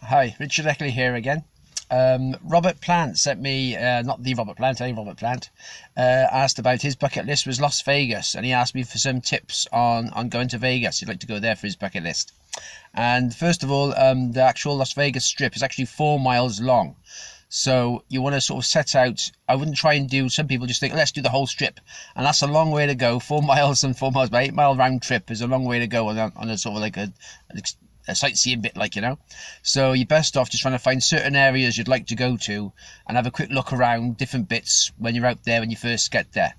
Hi, Richard Eckley here again. Robert Plant sent me, not the Robert Plant, any Robert Plant, asked about his bucket list was Las Vegas, and he asked me for some tips on going to Vegas. He'd like to go there for his bucket list. And first of all, the actual Las Vegas Strip is actually 4 miles long. So you want to sort of set out, I wouldn't try and do, some people just think, let's do the whole strip. And that's a long way to go. 4 miles and 4 miles, by 8 mile round trip is a long way to go on a sort of like a sightseeing bit, like, you know. So you're best off just trying to find certain areas you'd like to go to and have a quick look around different bits when you're out there when you first get there.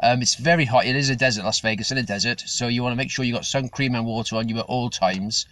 It's very hot. It is a desert, Las Vegas, in a desert, so you want to make sure you got sun cream and water on you at all times.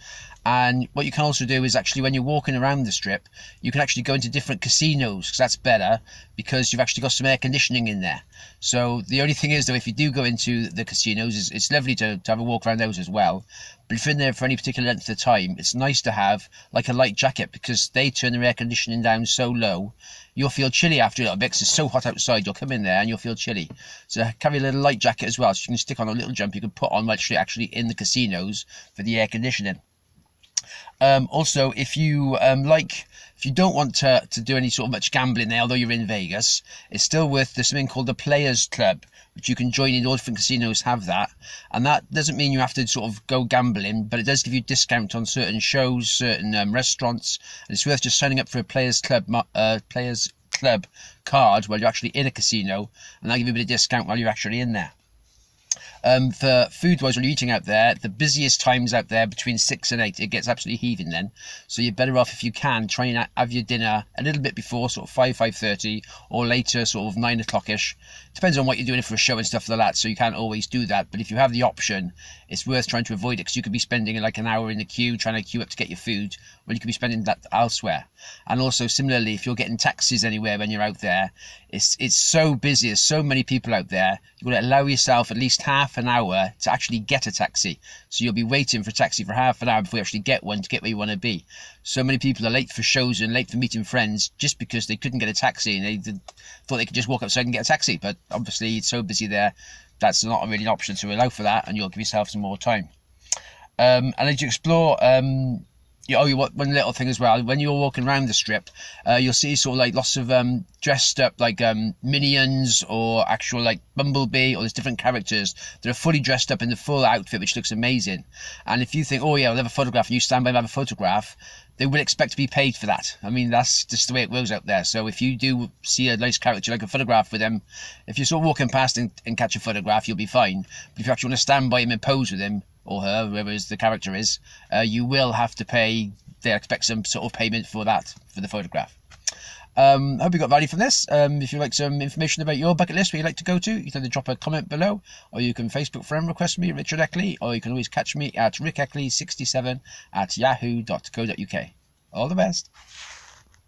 And what you can also do is actually, when you're walking around the strip, you can actually go into different casinos, because that's better, because you've actually got some air conditioning in there. So the only thing is, though, if you do go into the casinos, it's lovely to have a walk around those as well. But if you're in there for any particular length of time, it's nice to have like a light jacket, because they turn their air conditioning down so low, you'll feel chilly after a little bit, because it's so hot outside. You'll come in there and you'll feel chilly. So carry a little light jacket as well, so you can stick on a little jump you can put on while you're actually in the casinos for the air conditioning. Also, if you if you don't want to do any sort of much gambling there, although you're in Vegas, it's still worth, there's something called the Players Club, which you can join in. All different casinos have that, and that doesn't mean you have to sort of go gambling, but it does give you discount on certain shows, certain restaurants, and it's worth just signing up for a Players Club card while you're actually in a casino, and that'll give you a bit of discount while you're actually in there. For food-wise, when you're eating out there, the busiest times out there between 6 and 8, it gets absolutely heaving then. So you're better off, if you can, try and have your dinner a little bit before, sort of 5:30, or later, sort of 9 o'clock-ish. Depends on what you're doing for a show and stuff like that, so you can't always do that. But if you have the option, it's worth trying to avoid it, because you could be spending like an hour in the queue trying to queue up to get your food, when you could be spending that elsewhere. And also, similarly, if you're getting taxis anywhere when you're out there, it's so busy, there's so many people out there, you've got to allow yourself at least half an hour to actually get a taxi. So you'll be waiting for a taxi for half an hour before you actually get one to get where you want to be. So many people are late for shows and late for meeting friends just because they couldn't get a taxi, and they thought they could just walk outside and get a taxi. But obviously it's so busy there, that's not really an option to allow for that, and you'll give yourself some more time. And as you explore, one little thing as well, when you're walking around the strip, you'll see sort of like lots of dressed up like minions, or actual like Bumblebee, or there's different characters that are fully dressed up in the full outfit, which looks amazing. And if you think, oh yeah, we'll have a photograph, and you stand by and have a photograph, they will expect to be paid for that. I mean, that's just the way it works out there. So if you do see a nice character, like a photograph with them, if you're sort of walking past and catch a photograph, you'll be fine. But if you actually want to stand by him and pose with him, or her, whoever the character is, you will have to pay. They expect some sort of payment for that, for the photograph. Hope you got value from this. If you'd like some information about your bucket list, where you'd like to go to, you can either drop a comment below, or you can Facebook friend request me, Richard Eckley, or you can always catch me at rickeckley67 at yahoo.co.uk. All the best.